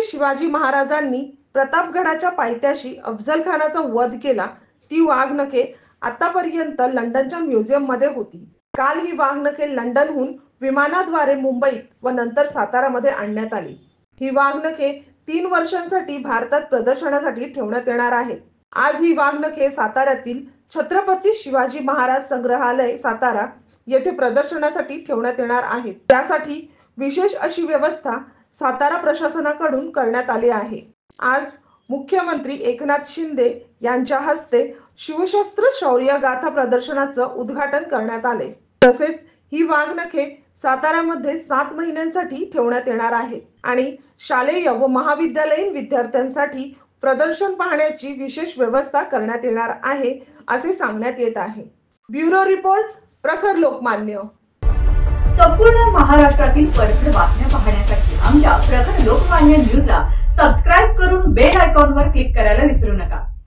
शिवाजी महाराजांनी प्रतापगडाच्या पायथ्याशी अफजल खानाचा वध केला ती वाघनखे आतापर्यंत लंडनच्या म्युझियम मध्ये होती। काल ही वाघनखे लंडनहून विमानाद्वारे मुंबईत व नंतर सातारामध्ये आणण्यात आली। ही वाघनखे 3 वर्षांसाठी भारतात प्रदर्शनासाठी ठेवण्यात येणार आहे। आज ही वाघनखे साताऱ्यातील छत्रपती शिवाजी महाराज संग्रहालय सातारा येथे प्रदर्शनासाठी ठेवण्यात येणार आहेत। त्यासाठी विशेष अशी व्यवस्था सातारा प्रशासनाकडून करण्यात आली आहे। आज मुख्यमंत्री एकनाथ शिंदे यांच्या हस्ते शिवशस्त्र शौर्य गाथा प्रदर्शनाचं उद्घाटन करण्यात आले। तसेच ही वाघनखे सातारामध्ये 7 महिन्यांसाठी ठेवण्यात येणार आहे आणि शालेय व महाविद्यालयीन विद्यार्थ्यांसाठी प्रदर्शन पाहण्याची विशेष व्यवस्था करण्यात येणार आहे असे सांगण्यात येत आहे। ब्युरो रिपोर्ट, प्रखर लोकमान्य। संपूर्ण महाराष्ट्रातील परखड बातम्या पाहण्यासाठी आमच्या प्रखर लोकमान्य न्यूजला सबस्क्राइब करून बेल आयकॉनवर क्लिक करायला विसरू नका।